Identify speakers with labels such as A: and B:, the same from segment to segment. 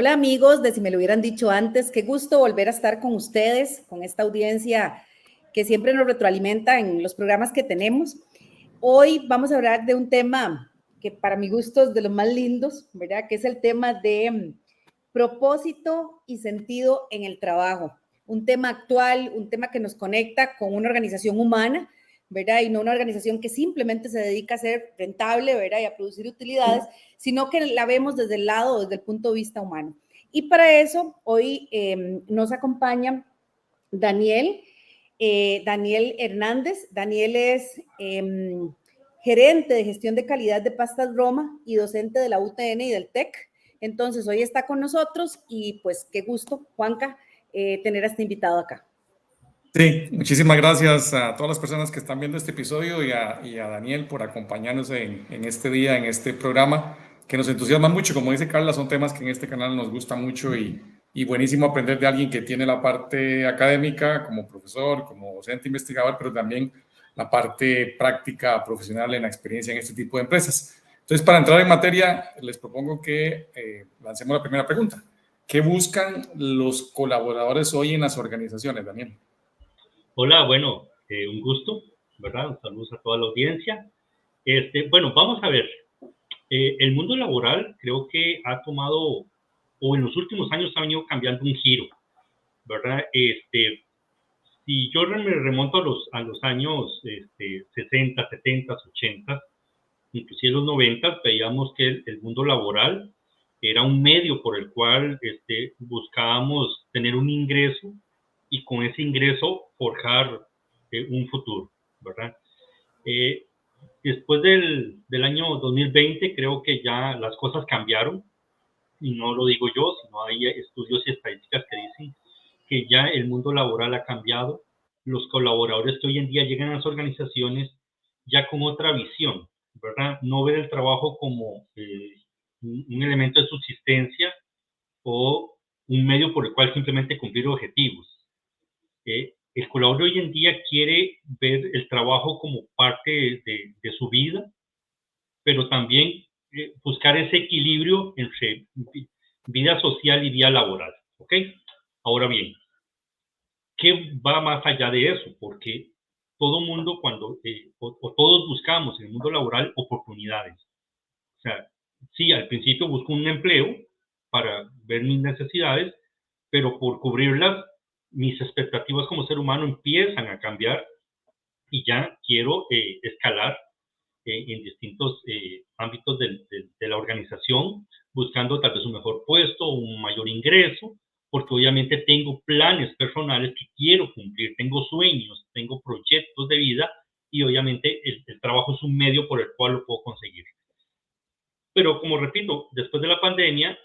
A: Hola amigos, de si me lo hubieran dicho antes, qué gusto volver a estar con ustedes, con esta audiencia que siempre nos retroalimenta en los programas que tenemos. Hoy vamos a hablar de un tema que para mi gusto es de los más lindos, ¿verdad? Que es el tema de propósito y sentido en el trabajo. Un tema actual, un tema que nos conecta con una organización humana, ¿verdad? Y no una organización que simplemente se dedica a ser rentable, ¿verdad? Y a producir utilidades, sino que la vemos desde el lado, desde el punto de vista humano. Y para eso, hoy nos acompaña Daniel, Daniel Hernández. Daniel es gerente de gestión de calidad de Pastas Roma y docente de la UTN y del TEC. Entonces, hoy está con nosotros y pues qué gusto, Juanca, tener a este invitado acá.
B: Sí, muchísimas gracias a todas las personas que están viendo este episodio y a Daniel por acompañarnos en este día, en este programa, que nos entusiasma mucho. Como dice Carla, son temas que en este canal nos gusta mucho y buenísimo aprender de alguien que tiene la parte académica como profesor, como docente investigador, pero también la parte práctica profesional en la experiencia en este tipo de empresas. Entonces, para entrar en materia, les propongo que lancemos la primera pregunta. ¿Qué buscan los colaboradores hoy en las organizaciones, Daniel?
C: Hola, bueno, un gusto, ¿verdad? Un saludo a toda la audiencia. Bueno, vamos a ver. El mundo laboral creo que ha tomado, o en los últimos años ha venido cambiando un giro, ¿verdad? Si yo me remonto a los años 60, 70, 80, inclusive los 90, veíamos que el mundo laboral era un medio por el cual buscábamos tener un ingreso y con ese ingreso forjar un futuro, ¿verdad? Después del año 2020 creo que ya las cosas cambiaron y no lo digo yo, sino hay estudios y estadísticas que dicen que ya el mundo laboral ha cambiado. Los colaboradores que hoy en día llegan a las organizaciones ya con otra visión, ¿verdad? No ver el trabajo como un elemento de subsistencia o un medio por el cual simplemente cumplir objetivos. El colaborador hoy en día quiere ver el trabajo como parte de su vida, pero también buscar ese equilibrio entre vida social y vida laboral, ¿ok? Ahora bien, ¿qué va más allá de eso? Porque todo mundo o todos buscamos en el mundo laboral oportunidades. O sea, sí, al principio busco un empleo para ver mis necesidades, pero por cubrirlas, mis expectativas como ser humano empiezan a cambiar y ya quiero escalar en distintos ámbitos de la organización, buscando tal vez un mejor puesto, un mayor ingreso, porque obviamente tengo planes personales que quiero cumplir, tengo sueños, tengo proyectos de vida y obviamente el trabajo es un medio por el cual lo puedo conseguir. Pero como repito, después de la pandemia,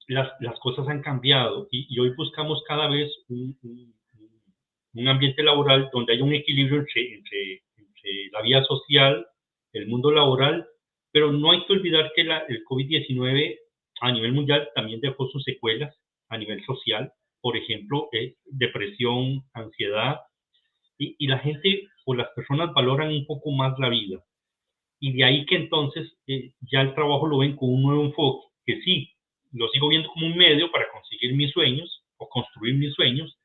C: las cosas han cambiado y hoy buscamos cada vez un ambiente laboral donde haya un equilibrio entre la vida social, el mundo laboral, pero no hay que olvidar que el COVID-19 a nivel mundial también dejó sus secuelas a nivel social, por ejemplo, depresión, ansiedad, y la gente o las personas valoran un poco más la vida. Y de ahí que entonces ya el trabajo lo ven con un nuevo enfoque, que sí, lo sigo viendo como un medio para conseguir mis sueños o construir mis sueños,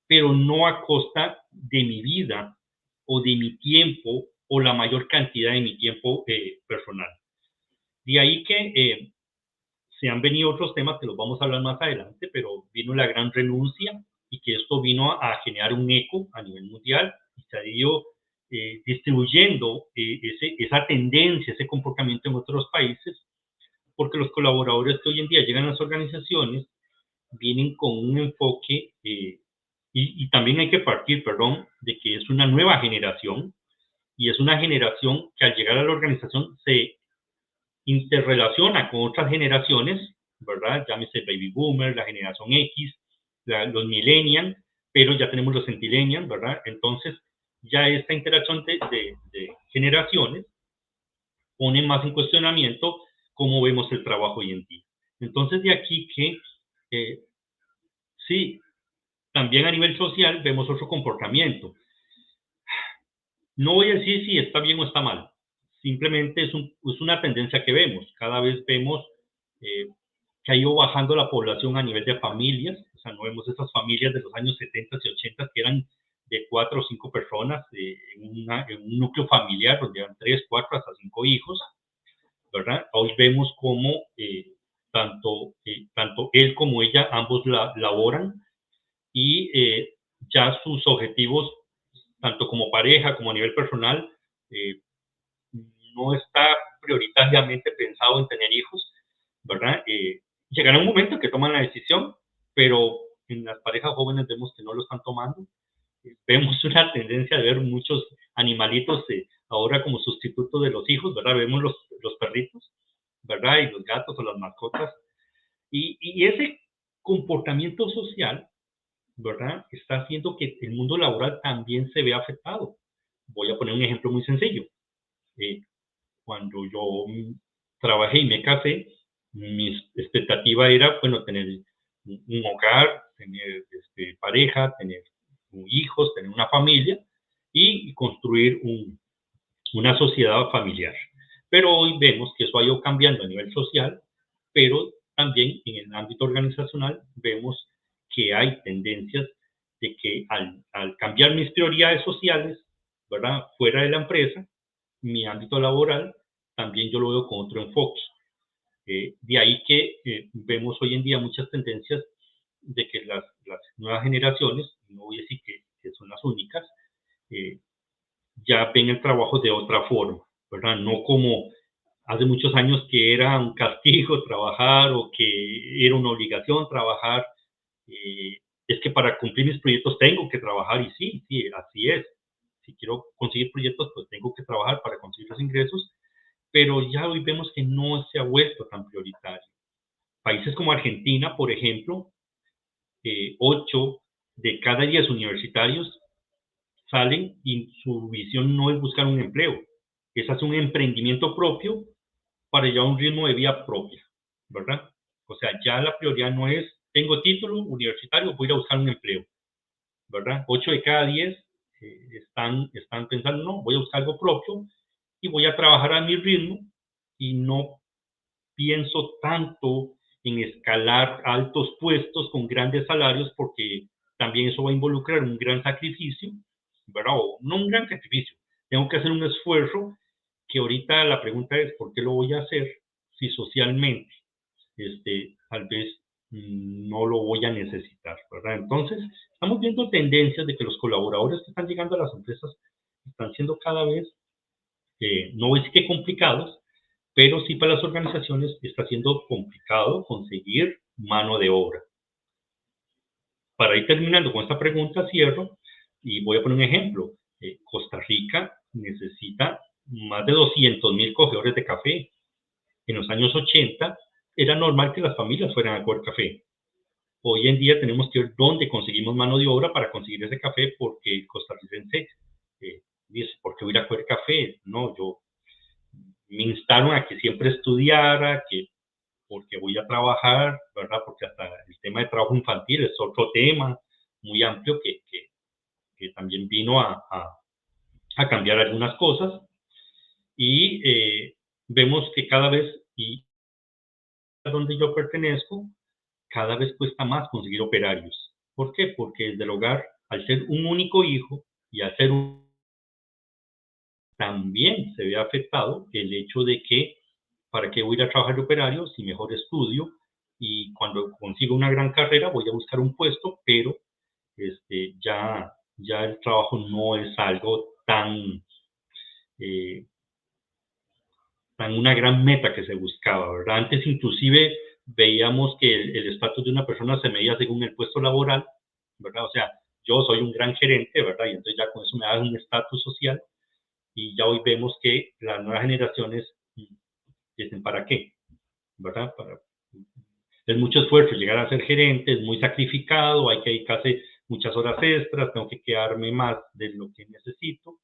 C: pero no a costa de mi vida o de mi tiempo o la mayor cantidad de mi tiempo personal. De ahí que se han venido otros temas que los vamos a hablar más adelante, pero vino la gran renuncia y que esto vino a generar un eco a nivel mundial y se ha ido distribuyendo esa tendencia, ese comportamiento en otros países, porque los colaboradores que hoy en día llegan a las organizaciones vienen con un enfoque y también hay que partir, perdón, de que es una nueva generación y es una generación que al llegar a la organización se interrelaciona con otras generaciones, ¿verdad? Llámese Baby Boomer, la generación X, los Millennials, pero ya tenemos los Centennials, ¿verdad? Entonces, ya esta interacción de generaciones pone más en cuestionamiento cómo vemos el trabajo hoy en día. Entonces, de aquí que sí, también a nivel social vemos otro comportamiento. No voy a decir si está bien o está mal, simplemente es una tendencia que vemos. Cada vez vemos que que ha ido bajando la población a nivel de familias, o sea, no vemos esas familias de los años 70 y 80 que eran de 4 o 5 personas en un núcleo familiar donde eran 3, 4, hasta 5 hijos, ¿verdad? Hoy vemos cómo tanto él como ella, ambos laboran y ya sus objetivos, tanto como pareja como a nivel personal, no está prioritariamente pensado en tener hijos, ¿verdad? Llegará un momento en que toman la decisión, pero en las parejas jóvenes vemos que no lo están tomando. Vemos una tendencia de ver muchos animalitos ahora como sustituto de los hijos, ¿verdad? Vemos los perritos, ¿verdad? Y los gatos o las mascotas. Y ese comportamiento social, ¿verdad? Está haciendo que el mundo laboral también se vea afectado. Voy a poner un ejemplo muy sencillo. Cuando yo trabajé y me casé, mi expectativa era, bueno, tener un hogar, tener pareja, tener hijos, tener una familia y construir una sociedad familiar. Pero hoy vemos que eso ha ido cambiando a nivel social, pero también en el ámbito organizacional vemos que hay tendencias de que al cambiar mis prioridades sociales, ¿verdad? Fuera de la empresa, mi ámbito laboral, también yo lo veo con otro enfoque. De ahí que vemos hoy en día muchas tendencias de que las nuevas generaciones, no voy a decir que son las únicas, ya ven el trabajo de otra forma, ¿verdad? No como hace muchos años que era un castigo trabajar o que era una obligación trabajar. Es que para cumplir mis proyectos tengo que trabajar y sí, así es. Si quiero conseguir proyectos, pues tengo que trabajar para conseguir los ingresos, pero ya hoy vemos que no se ha vuelto tan prioritario. Países como Argentina, por ejemplo, 8 de cada 10 universitarios salen y su visión no es buscar un empleo, es hacer un emprendimiento propio para llevar un ritmo de vida propia, ¿verdad? O sea, ya la prioridad no es, tengo título universitario, voy a ir a buscar un empleo, ¿verdad? 8 de cada 10 están pensando, no, voy a buscar algo propio y voy a trabajar a mi ritmo y no pienso tanto en escalar altos puestos con grandes salarios porque también eso va a involucrar un gran sacrificio, ¿verdad? O no un gran sacrificio, tengo que hacer un esfuerzo que ahorita la pregunta es, ¿por qué lo voy a hacer si socialmente tal vez no lo voy a necesitar, ¿verdad? Entonces, estamos viendo tendencias de que los colaboradores que están llegando a las empresas están siendo cada vez, no es que complicados, pero sí para las organizaciones está siendo complicado conseguir mano de obra. Para ir terminando con esta pregunta, cierro y voy a poner un ejemplo. Costa Rica necesita más de 200,000 cogedores de café. En los años 80 era normal que las familias fueran a coger café. Hoy en día tenemos que ver dónde conseguimos mano de obra para conseguir ese café, porque el costarricense dice, ¿por qué voy a ir a coger café? No, me instaron a que siempre estudiara, porque voy a trabajar, ¿verdad? Porque hasta el tema de trabajo infantil es otro tema muy amplio que también vino a cambiar algunas cosas. Y vemos que cada vez, y a donde yo pertenezco, cada vez cuesta más conseguir operarios. ¿Por qué? Porque desde el hogar, al ser un único hijo y al ser también se ve afectado el hecho de que ¿para qué voy a ir a trabajar de operario si mejor estudio? Y cuando consigo una gran carrera voy a buscar un puesto, pero ya el trabajo no es algo tan una gran meta que se buscaba, ¿verdad? Antes inclusive veíamos que el estatus de una persona se medía según el puesto laboral, ¿verdad? O sea, yo soy un gran gerente, ¿verdad? Y entonces ya con eso me da un estatus social y ya hoy vemos que las nuevas generaciones dicen, ¿para qué? ¿Verdad? Es mucho esfuerzo llegar a ser gerente, es muy sacrificado, hay que dedicarse muchas horas extras, tengo que quedarme más de lo que necesito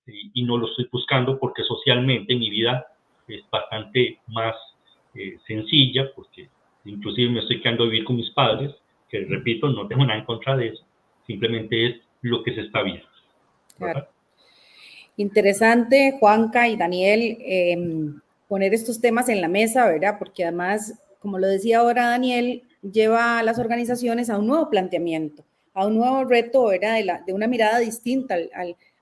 C: y no lo estoy buscando porque socialmente mi vida es bastante más sencilla, porque inclusive me estoy quedando a vivir con mis padres, que repito, no tengo nada en contra de eso, simplemente es lo que se está viendo.
A: Claro. Interesante, Juanca y Daniel, poner estos temas en la mesa, ¿verdad? Porque además, como lo decía ahora Daniel, lleva a las organizaciones a un nuevo planteamiento, a un nuevo reto, ¿verdad? De una mirada distinta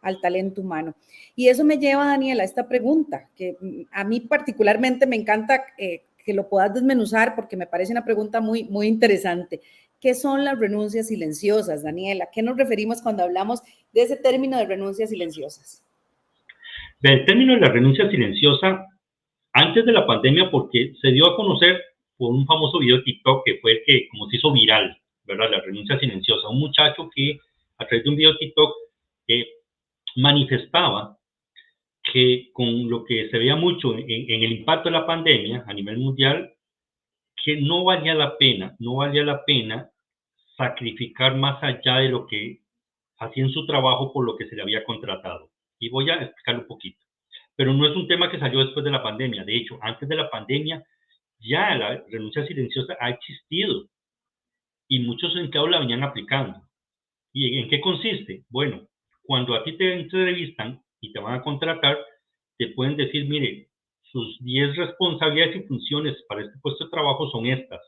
A: al talento humano. Y eso me lleva, Daniel, a esta pregunta, que a mí particularmente me encanta que lo puedas desmenuzar porque me parece una pregunta muy, muy interesante. ¿Qué son las renuncias silenciosas, Daniel? ¿A qué nos referimos cuando hablamos de ese término de renuncias silenciosas?
C: El término de la renuncia silenciosa, antes de la pandemia, porque se dio a conocer por un famoso video de TikTok que fue el que como se hizo viral, ¿verdad? La renuncia silenciosa. Un muchacho que a través de un video de TikTok manifestaba que con lo que se veía mucho en el impacto de la pandemia a nivel mundial, que no valía la pena sacrificar más allá de lo que hacía en su trabajo por lo que se le había contratado. Y voy a explicarlo un poquito. Pero no es un tema que salió después de la pandemia. De hecho, antes de la pandemia ya la renuncia silenciosa ha existido y muchos empleados la venían aplicando. ¿Y en qué consiste? Bueno, cuando a ti te entrevistan y te van a contratar, te pueden decir, mire, sus 10 responsabilidades y funciones para este puesto de trabajo son estas.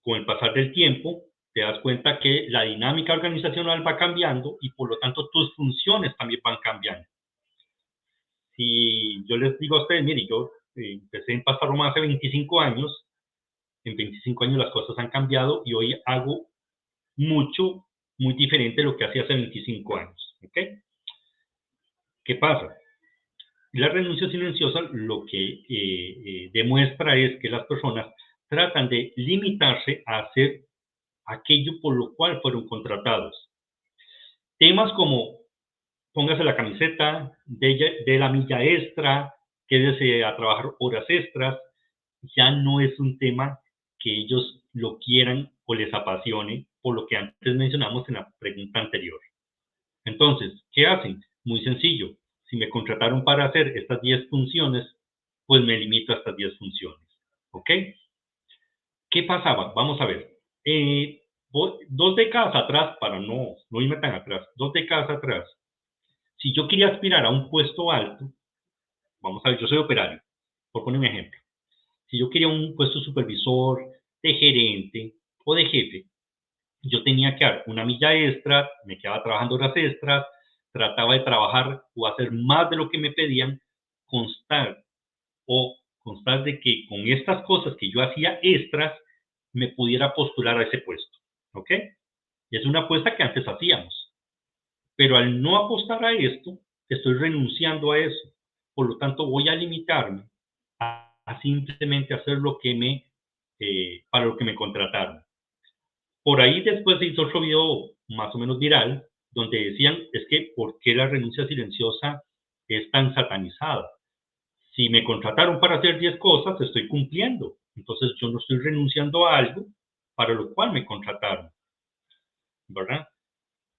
C: Con el pasar del tiempo, te das cuenta que la dinámica organizacional va cambiando y por lo tanto tus funciones también van cambiando. Si yo les digo a ustedes, mire, yo empecé en Pasta Roma hace 25 años, en 25 años las cosas han cambiado y hoy hago mucho, muy diferente de lo que hacía hace 25 años. ¿Ok? ¿Qué pasa? La renuncia silenciosa lo que demuestra es que las personas tratan de limitarse a hacer aquello por lo cual fueron contratados. Temas como póngase la camiseta, de la milla extra, quédese a trabajar horas extras, ya no es un tema que ellos lo quieran o les apasione, por lo que antes mencionamos en la pregunta anterior. Entonces, ¿qué hacen? Muy sencillo. Si me contrataron para hacer estas 10 funciones, pues me limito a estas 10 funciones. ¿Ok? ¿Qué pasaba? Vamos a ver. 2 décadas atrás, para no irme tan atrás, 2 décadas atrás, si yo quería aspirar a un puesto alto, vamos a ver, yo soy operario, por poner un ejemplo. Si yo quería un puesto de supervisor, de gerente o de jefe, yo tenía que dar una milla extra, me quedaba trabajando horas extras, trataba de trabajar o hacer más de lo que me pedían, constar de que con estas cosas que yo hacía extras, me pudiera postular a ese puesto. ¿Ok? Y es una apuesta que antes hacíamos. Pero al no apostar a esto, estoy renunciando a eso. Por lo tanto, voy a limitarme a simplemente hacer lo que para lo que me contrataron. Por ahí después se hizo otro video más o menos viral, donde decían, es que, ¿por qué la renuncia silenciosa es tan satanizada? Si me contrataron para hacer 10 cosas, estoy cumpliendo. Entonces, yo no estoy renunciando a algo para lo cual me contrataron. ¿Verdad?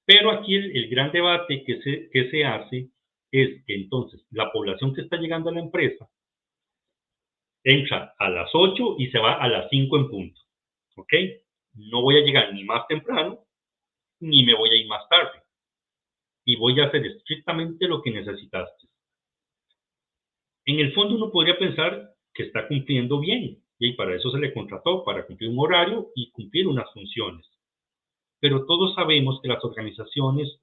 C: Pero aquí el gran debate que se hace es que entonces la población que está llegando a la empresa entra a las 8 y se va a las 5 en punto. ¿Ok? No voy a llegar ni más temprano, ni me voy a ir más tarde. Y voy a hacer estrictamente lo que necesitaste. En el fondo uno podría pensar que está cumpliendo bien, y para eso se le contrató, para cumplir un horario y cumplir unas funciones. Pero todos sabemos que las organizaciones,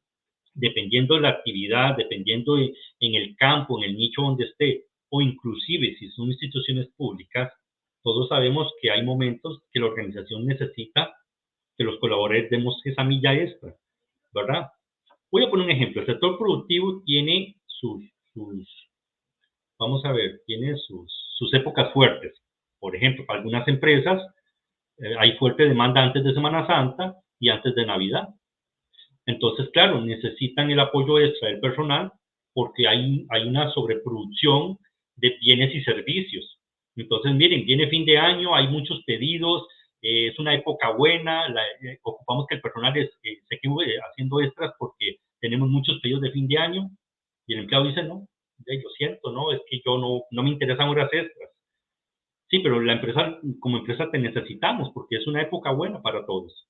C: dependiendo de la actividad, dependiendo en el campo, en el nicho donde esté, o inclusive si son instituciones públicas, todos sabemos que hay momentos que la organización necesita que los colaboradores demos esa milla extra, ¿verdad? Voy a poner un ejemplo. El sector productivo tiene vamos a ver, tiene sus épocas fuertes. Por ejemplo, para algunas empresas hay fuerte demanda antes de Semana Santa y antes de Navidad. Entonces, claro, necesitan el apoyo extra del personal porque hay una sobreproducción de bienes y servicios. Entonces, miren, viene fin de año, hay muchos pedidos, es una época buena, ocupamos que el personal se quede haciendo extras porque tenemos muchos pedidos de fin de año y el empleado dice, no, yo siento, no, es que yo no me interesan horas extras. Sí, pero como empresa te necesitamos porque es una época buena para todos.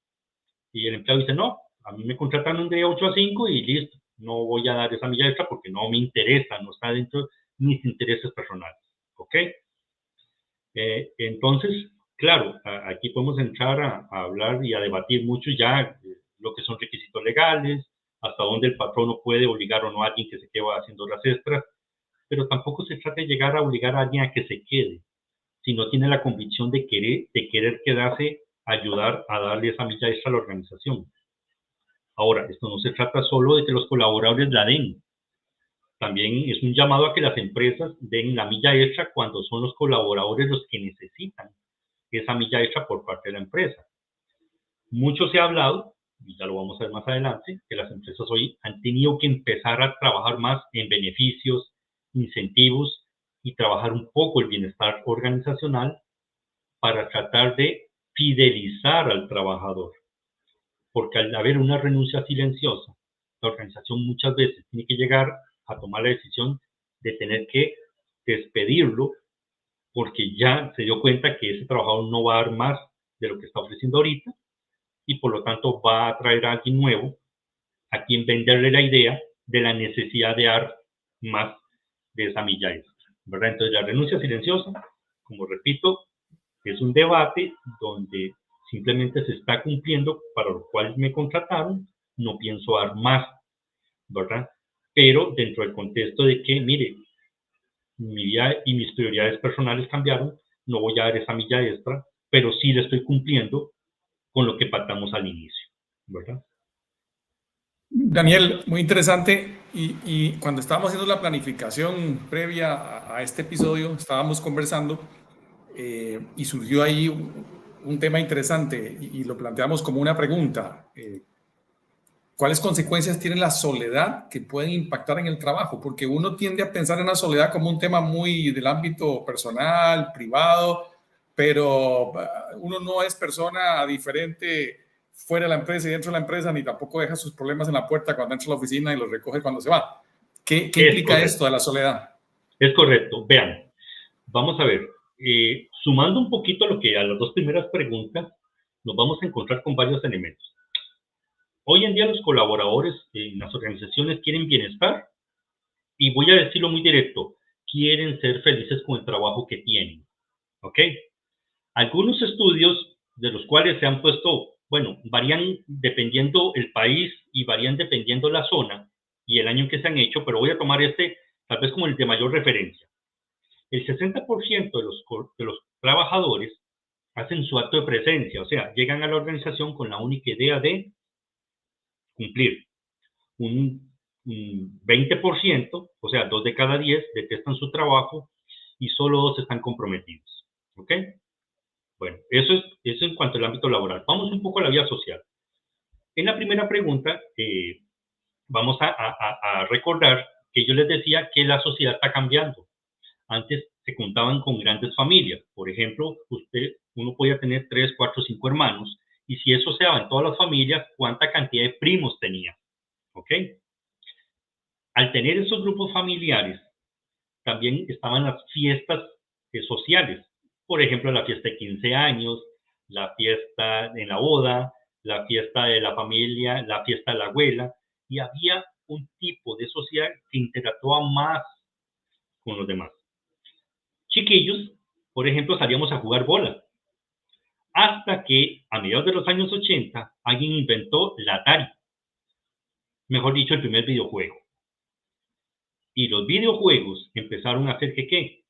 C: Y el empleado dice, no, a mí me contratan de 8 a 5 y listo, no voy a dar esa milla extra porque no me interesa, no está dentro de mis intereses personales. ¿Ok? Entonces, claro, aquí podemos entrar a hablar y a debatir mucho ya lo que son requisitos legales, hasta dónde el patrón no puede obligar o no a alguien que se quede haciendo horas extras, pero tampoco se trata de llegar a obligar a alguien a que se quede, si no tiene la convicción de querer quedarse, ayudar a darle esa milla extra a la organización. Ahora, esto no se trata solo de que los colaboradores la den. También es un llamado a que las empresas den la milla extra cuando son los colaboradores los que necesitan esa milla extra por parte de la empresa. Mucho se ha hablado, y ya lo vamos a ver más adelante, que las empresas hoy han tenido que empezar a trabajar más en beneficios, incentivos y trabajar un poco el bienestar organizacional para tratar de fidelizar al trabajador. Porque al haber una renuncia silenciosa, la organización muchas veces tiene que llegar a tomar la decisión de tener que despedirlo porque ya se dio cuenta que ese trabajador no va a dar más de lo que está ofreciendo ahorita y por lo tanto va a traer a alguien nuevo a quien venderle la idea de la necesidad de dar más de esa milla extra, ¿verdad? Entonces la renuncia silenciosa, como repito, es un debate donde simplemente se está cumpliendo para lo cual me contrataron, no pienso dar más, ¿verdad? Pero dentro del contexto de que, mire, mi vida y mis prioridades personales cambiaron, no voy a dar esa milla extra, pero sí le estoy cumpliendo con lo que pactamos al inicio, ¿verdad?
B: Daniel, muy interesante. Y cuando estábamos haciendo la planificación previa a este episodio, estábamos conversando y surgió ahí un tema interesante y lo planteamos como una pregunta. ¿Cuáles consecuencias tiene la soledad que pueden impactar en el trabajo? Porque uno tiende a pensar en la soledad como un tema muy del ámbito personal, privado, pero uno no es persona diferente fuera de la empresa y dentro de la empresa, ni tampoco deja sus problemas en la puerta cuando entra a la oficina y los recoge cuando se va. ¿Qué implica esto de la soledad?
C: Es correcto. Vean, vamos a ver. Sumando un poquito a las dos primeras preguntas, nos vamos a encontrar con varios elementos. Hoy en día los colaboradores en las organizaciones quieren bienestar y voy a decirlo muy directo, quieren ser felices con el trabajo que tienen, ¿ok? Algunos estudios de los cuales se han puesto, bueno, varían dependiendo el país y varían dependiendo la zona y el año en que se han hecho, pero voy a tomar tal vez como el de mayor referencia. El 60% de los trabajadores hacen su acto de presencia, o sea, llegan a la organización con la única idea de cumplir. Un 20%, o sea, 2 de cada 10 detestan su trabajo y solo 2 están comprometidos. ¿Ok? Bueno, eso es en cuanto al ámbito laboral. Vamos un poco a la vida social. En la primera pregunta, vamos a recordar que yo les decía que la sociedad está cambiando. Antes se contaban con grandes familias. Por ejemplo, uno podía tener 3, 4, 5 hermanos, y si eso se daba en todas las familias, ¿cuánta cantidad de primos tenía? ¿Ok? Al tener esos grupos familiares, también estaban las fiestas sociales. Por ejemplo, la fiesta de 15 años, la fiesta en la boda, la fiesta de la familia, la fiesta de la abuela, y había un tipo de sociedad que interactuaba más con los demás. Chiquillos, por ejemplo, salíamos a jugar bola. Hasta que a mediados de los años 80, alguien inventó la Atari. Mejor dicho, el primer videojuego. Y los videojuegos empezaron a hacer que, ¿qué?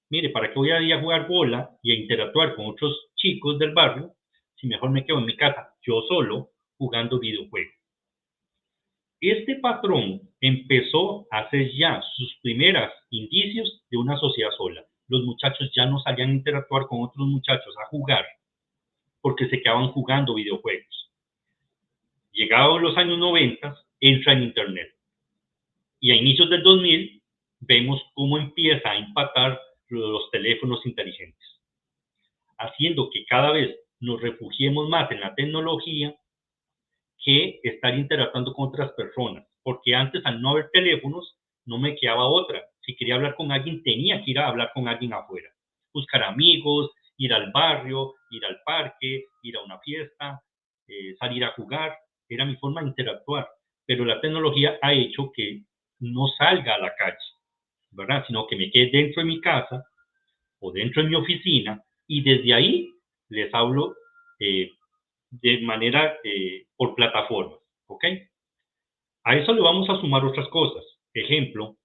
C: Mire, ¿para qué voy a ir a jugar bola y a interactuar con otros chicos del barrio si mejor me quedo en mi casa, yo solo, jugando videojuegos? Este patrón empezó a hacer ya sus primeros indicios de una sociedad sola. Los muchachos ya no salían a interactuar con otros muchachos, a jugar, porque se quedaban jugando videojuegos. Llegados los años 90, entra en Internet. Y a inicios del 2000, vemos cómo empieza a impactar los teléfonos inteligentes, haciendo que cada vez nos refugiemos más en la tecnología que estar interactuando con otras personas, porque antes al no haber teléfonos no me quedaba otra. Si quería hablar con alguien tenía que ir a hablar con alguien afuera, buscar amigos, ir al barrio, ir al parque, ir a una fiesta, salir a jugar. Era mi forma de interactuar, pero la tecnología ha hecho que no salga a la calle, ¿verdad? Sino que me quede dentro de mi casa o dentro de mi oficina, y desde ahí les hablo de manera por plataformas, ¿ok? A eso le vamos a sumar otras cosas. Ejemplo,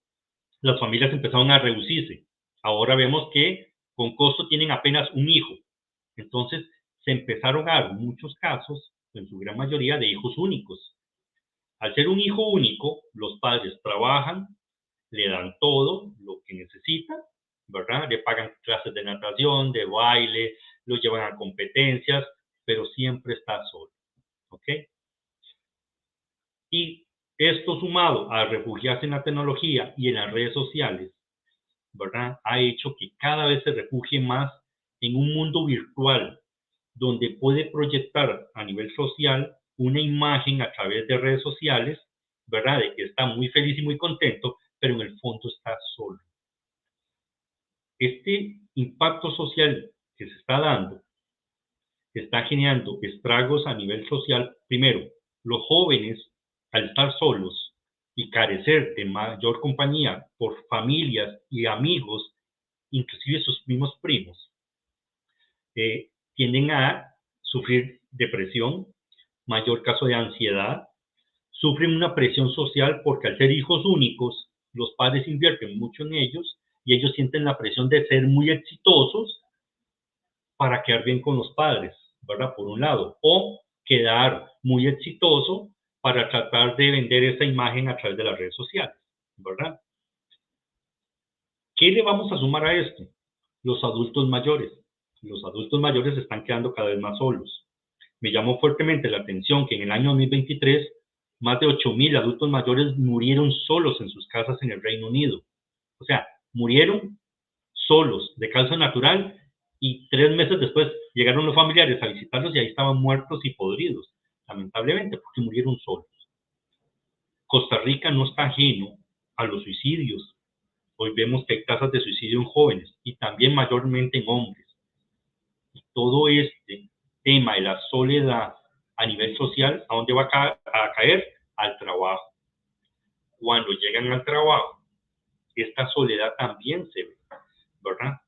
C: las familias empezaron a reducirse. Ahora vemos que con costo tienen apenas un hijo. Entonces, se empezaron a dar muchos casos, en su gran mayoría, de hijos únicos. Al ser un hijo único, los padres trabajan, le dan todo lo que necesita, ¿verdad? Le pagan clases de natación, de baile, lo llevan a competencias, pero siempre está solo, ¿ok? Y esto sumado a refugiarse en la tecnología y en las redes sociales, ¿verdad? Ha hecho que cada vez se refugie más en un mundo virtual, donde puede proyectar a nivel social una imagen a través de redes sociales, ¿verdad? De que está muy feliz y muy contento, pero en el fondo está solo. Este impacto social que se está dando está generando estragos a nivel social. Primero, los jóvenes, al estar solos y carecer de mayor compañía por familias y amigos, inclusive sus mismos primos, tienden a sufrir depresión, mayor caso de ansiedad, sufren una presión social porque al ser hijos únicos, los padres invierten mucho en ellos y ellos sienten la presión de ser muy exitosos para quedar bien con los padres, ¿verdad? Por un lado, o quedar muy exitoso para tratar de vender esa imagen a través de las redes sociales, ¿verdad? ¿Qué le vamos a sumar a esto? Los adultos mayores. Los adultos mayores se están quedando cada vez más solos. Me llamó fuertemente la atención que en el año 2023 más de 8,000 adultos mayores murieron solos en sus casas en el Reino Unido. O sea, murieron solos, de causa natural, y 3 meses después llegaron los familiares a visitarlos y ahí estaban muertos y podridos, lamentablemente, porque murieron solos. Costa Rica no está ajeno a los suicidios. Hoy vemos que hay tasas de suicidio en jóvenes y también mayormente en hombres. Y todo este tema de la soledad a nivel social, ¿a dónde va a caer? Al trabajo. Cuando llegan al trabajo, esta soledad también se ve, ¿verdad?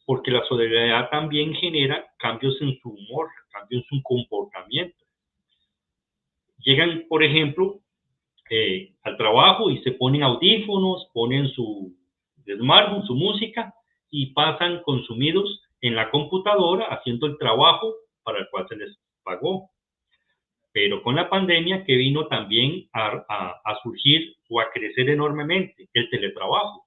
C: Porque la soledad también genera cambios en su humor, cambios en su comportamiento. Llegan, por ejemplo, al trabajo y se ponen audífonos, ponen su smartphone, su música, y pasan consumidos en la computadora haciendo el trabajo para el cual se les pagó. Pero con la pandemia que vino también a surgir o a crecer enormemente el teletrabajo.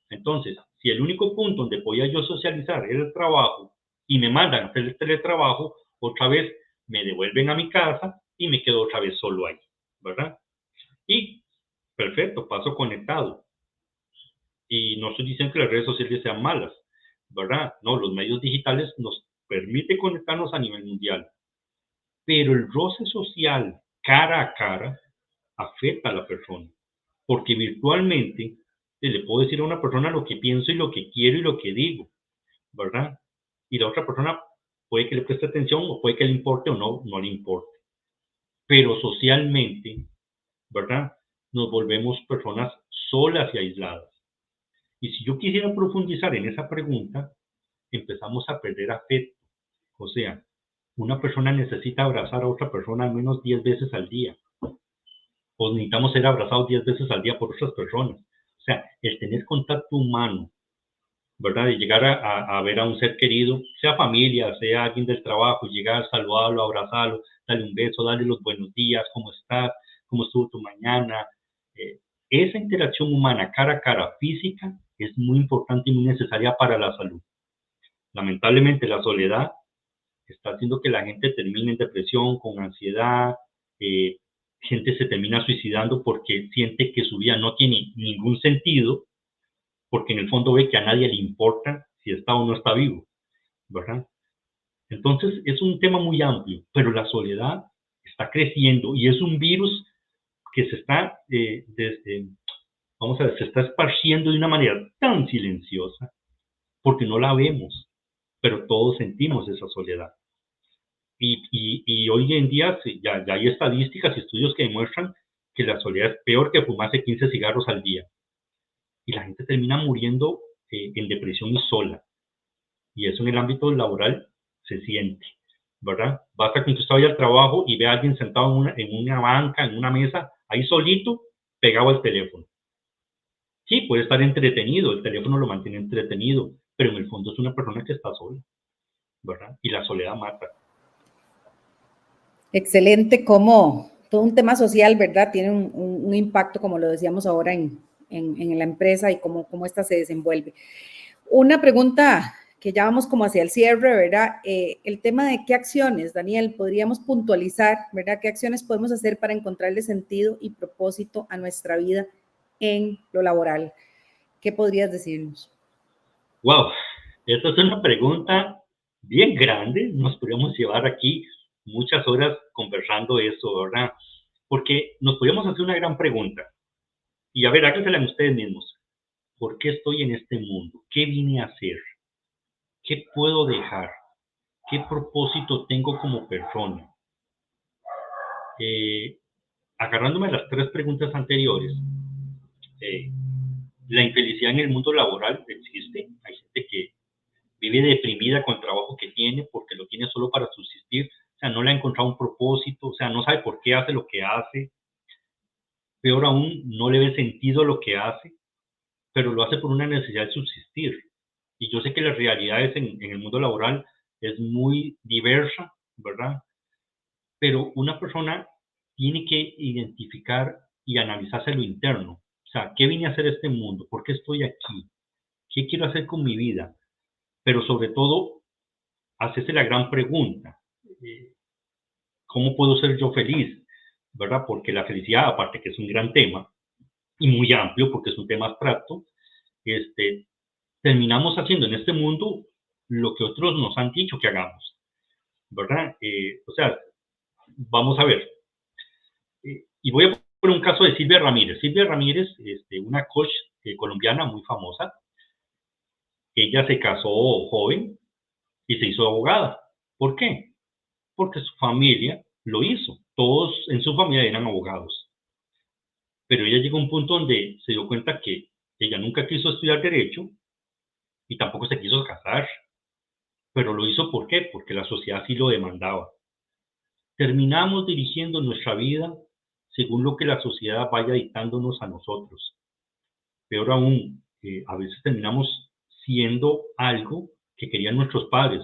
C: Entonces, si el único punto donde podía yo socializar era el trabajo y me mandan a hacer el teletrabajo, otra vez me devuelven a mi casa y me quedo otra vez solo ahí, ¿verdad? Y perfecto, paso conectado. Y no estoy diciendo que las redes sociales sean malas, ¿verdad? No, los medios digitales nos permiten conectarnos a nivel mundial. Pero el roce social cara a cara afecta a la persona, porque virtualmente le puedo decir a una persona lo que pienso y lo que quiero y lo que digo, ¿verdad? Y la otra persona puede que le preste atención o puede que le importe o no le importe. Pero socialmente, ¿verdad? Nos volvemos personas solas y aisladas. Y si yo quisiera profundizar en esa pregunta, empezamos a perder afecto. O sea, una persona necesita abrazar a otra persona al menos 10 veces al día. O necesitamos ser abrazados 10 veces al día por otras personas. O sea, el tener contacto humano, ¿verdad? De llegar a ver a un ser querido, sea familia, sea alguien del trabajo, llegar, saludarlo, abrazarlo, darle un beso, darle los buenos días, ¿cómo estás? ¿Cómo estuvo tu mañana? Esa interacción humana cara a cara, física, es muy importante y muy necesaria para la salud. Lamentablemente, la soledad está haciendo que la gente termine en depresión, con ansiedad, gente se termina suicidando porque siente que su vida no tiene ningún sentido, porque en el fondo ve que a nadie le importa si está o no está vivo, ¿verdad? Entonces es un tema muy amplio, pero la soledad está creciendo y es un virus que se está, se está esparciendo de una manera tan silenciosa porque no la vemos, pero todos sentimos esa soledad. Y hoy en día ya hay estadísticas y estudios que demuestran que la soledad es peor que fumarse 15 cigarros al día. Y la gente termina muriendo en depresión y sola. Y eso en el ámbito laboral se siente, ¿verdad? Basta con que usted vaya al trabajo y vea a alguien sentado en una banca, en una mesa, ahí solito, pegado al teléfono. Sí, puede estar entretenido, el teléfono lo mantiene entretenido, pero en el fondo es una persona que está sola, ¿verdad? Y la soledad mata.
A: Excelente, como todo un tema social, ¿verdad? Tiene un impacto, como lo decíamos ahora, en la empresa y cómo ésta se desenvuelve. Una pregunta que ya vamos como hacia el cierre, ¿verdad? El tema de qué acciones, Daniel, podríamos puntualizar, ¿verdad? ¿Qué acciones podemos hacer para encontrarle sentido y propósito a nuestra vida en lo laboral? ¿Qué podrías decirnos?
C: Wow, esta es una pregunta bien grande. Nos podríamos llevar aquí muchas horas conversando eso, ¿verdad? Porque nos podríamos hacer una gran pregunta. Y a ver, hágansela ustedes mismos. ¿Por qué estoy en este mundo? ¿Qué vine a hacer? ¿Qué puedo dejar? ¿Qué propósito tengo como persona? Agarrándome a las tres preguntas anteriores, la infelicidad en el mundo laboral existe. Hay gente que vive deprimida con el trabajo que tiene porque lo tiene solo para subsistir, o sea, no le ha encontrado un propósito, o sea, no sabe por qué hace lo que hace, peor aún, no le ve sentido a lo que hace, pero lo hace por una necesidad de subsistir. Y yo sé que las realidades en el mundo laboral es muy diversa, ¿verdad? Pero una persona tiene que identificar y analizarse lo interno. O sea, ¿qué vine a hacer a este mundo? ¿Por qué estoy aquí? ¿Qué quiero hacer con mi vida? Pero sobre todo, hacerse la gran pregunta, ¿cómo puedo ser yo feliz? ¿Verdad? Porque la felicidad, aparte que es un gran tema y muy amplio, porque es un tema abstracto, terminamos haciendo en este mundo lo que otros nos han dicho que hagamos, ¿verdad? O sea, vamos a ver, y voy a poner un caso de Silvia Ramírez. Silvia Ramírez, una coach colombiana muy famosa, ella se casó joven y se hizo abogada. ¿Por qué? Porque su familia lo hizo. Todos en su familia eran abogados. Pero ella llegó a un punto donde se dio cuenta que ella nunca quiso estudiar derecho y tampoco se quiso casar. Pero lo hizo ¿por qué? Porque la sociedad sí lo demandaba. Terminamos dirigiendo nuestra vida según lo que la sociedad vaya dictándonos a nosotros. Peor aún, a veces terminamos siendo algo que querían nuestros padres.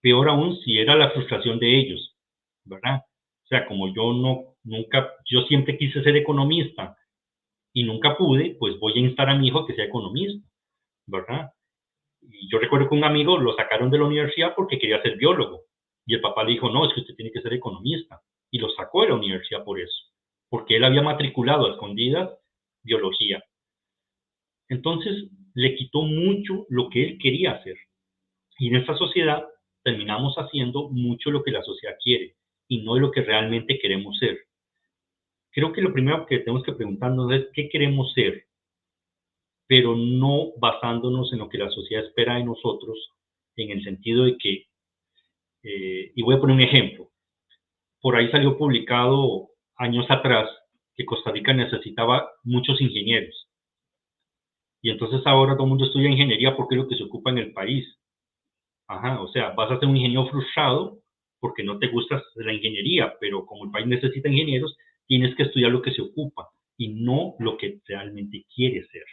C: Peor aún si era la frustración de ellos, ¿verdad? O sea, como yo siempre quise ser economista y nunca pude, pues voy a instar a mi hijo a que sea economista, ¿verdad? Y yo recuerdo que un amigo lo sacaron de la universidad porque quería ser biólogo. Y el papá le dijo, no, es que usted tiene que ser economista. Y lo sacó de la universidad por eso, porque él había matriculado a escondidas biología. Entonces, le quitó mucho lo que él quería hacer. Y en esta sociedad terminamos haciendo mucho lo que la sociedad quiere y no lo que realmente queremos ser. Creo que lo primero que tenemos que preguntarnos es qué queremos ser, pero no basándonos en lo que la sociedad espera de nosotros, en el sentido de que, y voy a poner un ejemplo, por ahí salió publicado años atrás que Costa Rica necesitaba muchos ingenieros. Y entonces ahora todo el mundo estudia ingeniería porque es lo que se ocupa en el país. Ajá, o sea, vas a ser un ingeniero frustrado porque no te gusta la ingeniería, pero como el país necesita ingenieros, tienes que estudiar lo que se ocupa y no lo que realmente quieres ser,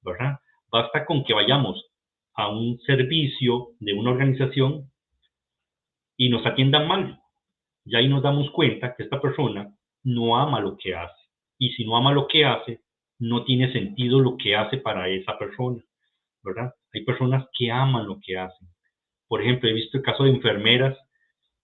C: ¿verdad? Basta con que vayamos a un servicio de una organización y nos atiendan mal. Y ahí nos damos cuenta que esta persona no ama lo que hace. Y si no ama lo que hace, no tiene sentido lo que hace para esa persona, ¿verdad? Hay personas que aman lo que hacen. Por ejemplo, he visto el caso de enfermeras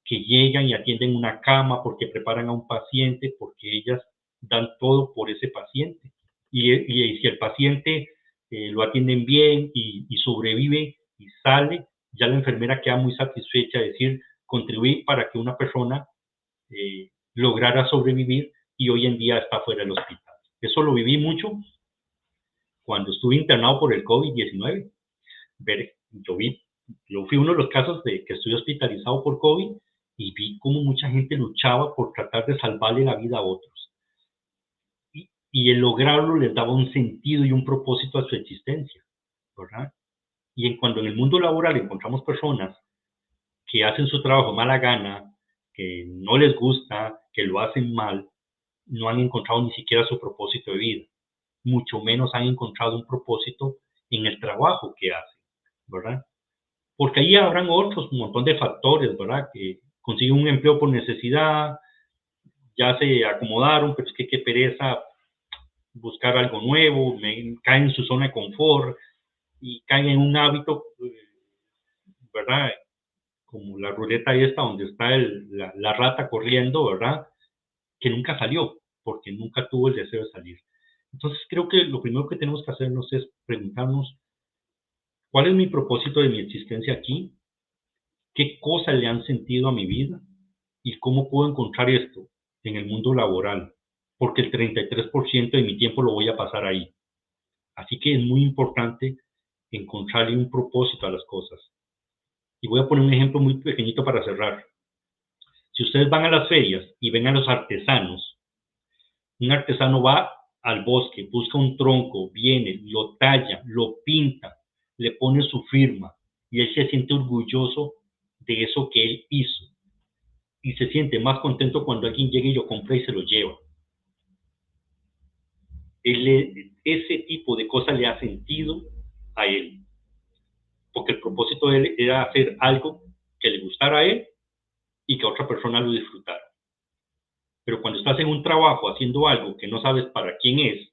C: que llegan y atienden una cama porque preparan a un paciente, porque ellas dan todo por ese paciente. Y si el paciente lo atienden bien y sobrevive y sale, ya la enfermera queda muy satisfecha de decir, contribuí para que una persona lograra sobrevivir y hoy en día está fuera del hospital. Eso lo viví mucho cuando estuve internado por el COVID-19. Yo fui uno de los casos de que estuve hospitalizado por COVID y vi cómo mucha gente luchaba por tratar de salvarle la vida a otros. Y el lograrlo les daba un sentido y un propósito a su existencia. ¿verdad? Y cuando en el mundo laboral encontramos personas que hacen su trabajo mala gana, que no les gusta, que lo hacen mal, no han encontrado ni siquiera su propósito de vida, mucho menos han encontrado un propósito en el trabajo que hacen, ¿verdad? Porque ahí habrán otros, un montón de factores, ¿verdad? Que consiguen un empleo por necesidad, ya se acomodaron, pero es que qué pereza buscar algo nuevo, caen en su zona de confort y caen en un hábito, ¿verdad? Como la ruleta esta donde está la rata corriendo, ¿verdad? Que nunca salió, porque nunca tuvo el deseo de salir. Entonces creo que lo primero que tenemos que hacernos es preguntarnos, ¿cuál es mi propósito de mi existencia aquí? ¿Qué cosas le han sentido a mi vida? ¿Y cómo puedo encontrar esto en el mundo laboral? Porque el 33% de mi tiempo lo voy a pasar ahí. Así que es muy importante encontrarle un propósito a las cosas. Y voy a poner un ejemplo muy pequeñito para cerrar. Si ustedes van a las ferias y ven a los artesanos, un artesano va al bosque, busca un tronco, viene, lo talla, lo pinta, le pone su firma y él se siente orgulloso de eso que él hizo. Y se siente más contento cuando alguien llega y lo compra y se lo lleva. Ese tipo de cosas le ha sentido a él. Porque el propósito de él era hacer algo que le gustara a él y que a otra persona lo disfrutara. Pero cuando estás en un trabajo haciendo algo que no sabes para quién es,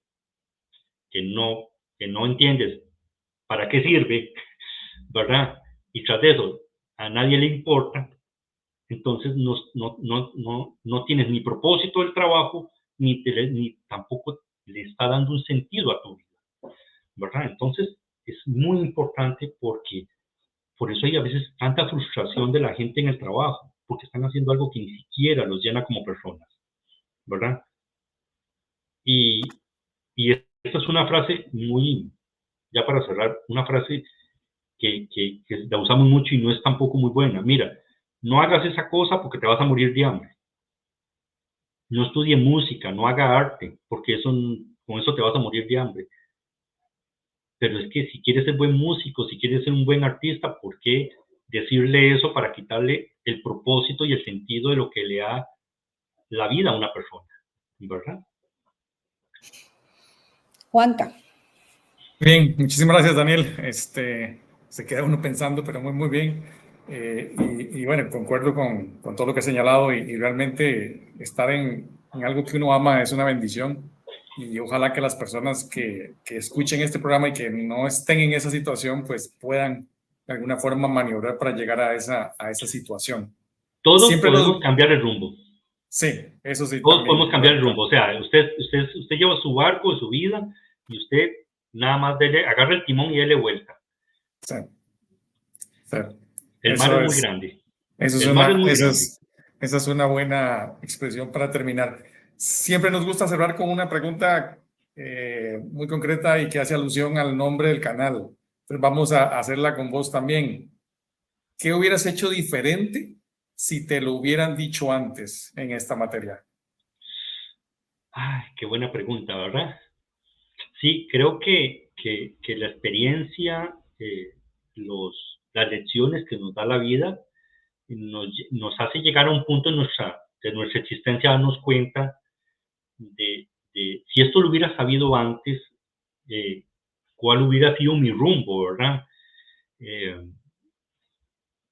C: que no entiendes para qué sirve, ¿verdad? Y tras de eso a nadie le importa, entonces no tienes ni propósito del trabajo, ni tampoco le está dando un sentido a tu vida, ¿verdad? Entonces es muy importante porque por eso hay a veces tanta frustración de la gente en el trabajo, porque están haciendo algo que ni siquiera los llena como personas, ¿verdad? Y, y esta es una frase muy, ya para cerrar, una frase que la usamos mucho y no es tampoco muy buena. Mira, no hagas esa cosa porque te vas a morir de hambre. No estudie música, no haga arte, porque con eso te vas a morir de hambre. Pero es que si quieres ser buen músico, si quieres ser un buen artista, ¿por qué decirle eso para quitarle el propósito y el sentido de lo que le da la vida a una persona? ¿Verdad?
A: Juanca.
B: Bien, muchísimas gracias, Daniel. Se queda uno pensando, pero muy, muy bien. Y bueno, concuerdo con todo lo que he señalado y realmente estar en algo que uno ama es una bendición. Y ojalá que las personas que escuchen este programa y que no estén en esa situación, pues puedan de alguna forma maniobrar para llegar a esa situación.
C: Todos
B: Siempre
C: podemos cambiar el rumbo.
B: Sí, eso sí
C: Todos
B: también,
C: podemos cambiar el
B: correcto.
C: rumbo. O sea, usted lleva su barco, su vida, y usted nada más agarra el timón y dele vuelta.
B: Sí, sí.
C: El mar es muy grande. El mar es muy grande.
B: Esa es una buena expresión para terminar. Siempre nos gusta cerrar con una pregunta muy concreta y que hace alusión al nombre del canal. Entonces vamos a hacerla con vos también. ¿Qué hubieras hecho diferente si te lo hubieran dicho antes en esta materia?
C: Ay, qué buena pregunta, ¿verdad? Sí, creo que la experiencia, las lecciones que nos da la vida, nos hace llegar a un punto de nuestra existencia, darnos cuenta de si esto lo hubiera sabido antes, cuál hubiera sido mi rumbo, ¿verdad?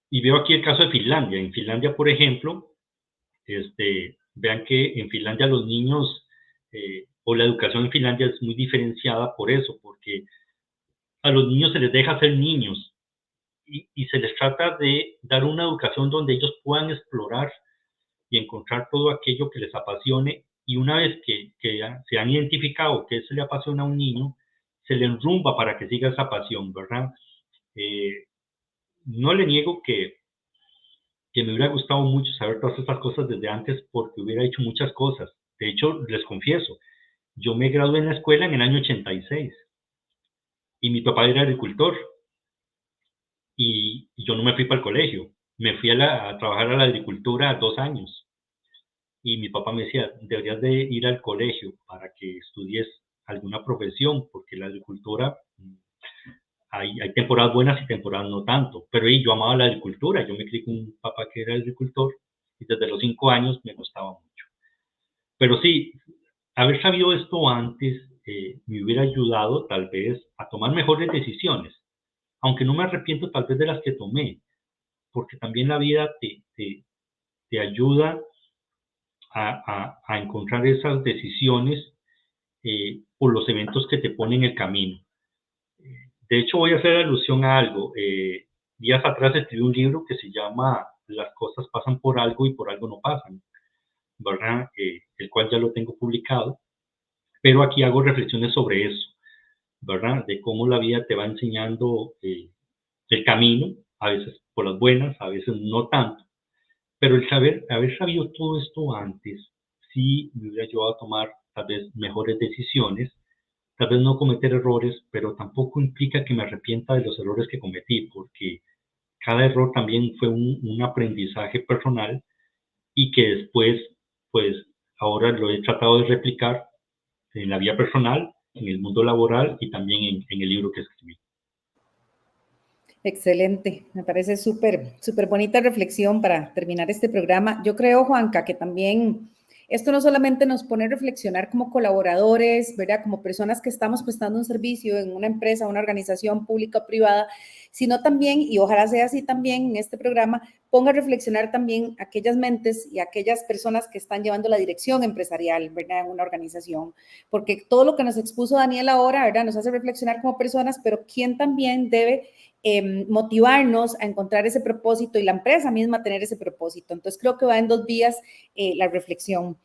C: Y veo aquí el caso de Finlandia. En Finlandia, por ejemplo, vean que en Finlandia los niños, o la educación en Finlandia es muy diferenciada por eso, porque a los niños se les deja ser niños y se les trata de dar una educación donde ellos puedan explorar y encontrar todo aquello que les apasione, y una vez que se han identificado que eso le apasiona a un niño, se le enrumba para que siga esa pasión, ¿verdad? No le niego que me hubiera gustado mucho saber todas estas cosas desde antes porque hubiera hecho muchas cosas. De hecho, les confieso, yo me gradué en la escuela en el año 86 y mi papá era agricultor y yo no me fui para el colegio. Me fui a trabajar a la agricultura 2 años y mi papá me decía, deberías de ir al colegio para que estudies alguna profesión porque la agricultura hay temporadas buenas y temporadas no tanto, pero yo amaba la agricultura, yo me crié con un papá que era agricultor y desde los 5 años me gustaba mucho. Pero sí, haber sabido esto antes me hubiera ayudado tal vez a tomar mejores decisiones, aunque no me arrepiento tal vez de las que tomé, porque también la vida te ayuda a encontrar esas decisiones por los eventos que te ponen en el camino. De hecho, voy a hacer alusión a algo. Días atrás escribí un libro que se llama Las cosas pasan por algo y por algo no pasan, ¿verdad? El cual ya lo tengo publicado, pero aquí hago reflexiones sobre eso, ¿verdad? De cómo la vida te va enseñando el camino, a veces por las buenas, a veces no tanto, pero el haber sabido todo esto antes, sí me hubiera ayudado a tomar tal vez mejores decisiones, tal vez no cometer errores, pero tampoco implica que me arrepienta de los errores que cometí, porque cada error también fue un aprendizaje personal y que después, pues ahora lo he tratado de replicar en la vida personal, en el mundo laboral y también en el libro que escribí.
A: Excelente, me parece súper bonita reflexión para terminar este programa. Yo creo, Juanca, que también esto no solamente nos pone a reflexionar como colaboradores, ¿verdad? Como personas que estamos prestando un servicio en una empresa, una organización pública o privada, sino también, y ojalá sea así también en este programa, ponga a reflexionar también aquellas mentes y aquellas personas que están llevando la dirección empresarial, ¿verdad? En una organización, porque todo lo que nos expuso Daniel ahora, ¿verdad? Nos hace reflexionar como personas, pero ¿quién también debe motivarnos a encontrar ese propósito y la empresa misma tener ese propósito? Entonces creo que va en dos vías la reflexión.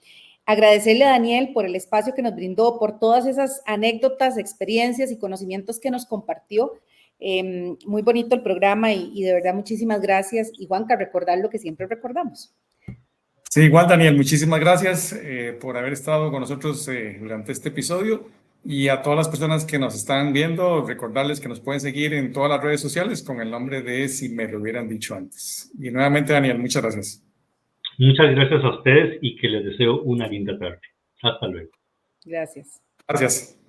A: Agradecerle a Daniel por el espacio que nos brindó, por todas esas anécdotas, experiencias y conocimientos que nos compartió. Muy bonito el programa y de verdad muchísimas gracias. Y Juanca, recordar lo que siempre recordamos.
B: Sí, igual Daniel, muchísimas gracias por haber estado con nosotros durante este episodio. Y a todas las personas que nos están viendo, recordarles que nos pueden seguir en todas las redes sociales con el nombre de Si Me Lo Hubieran Dicho Antes. Y nuevamente, Daniel, muchas gracias.
C: Muchas gracias a ustedes y que les deseo una linda tarde. Hasta luego.
A: Gracias.
B: Gracias.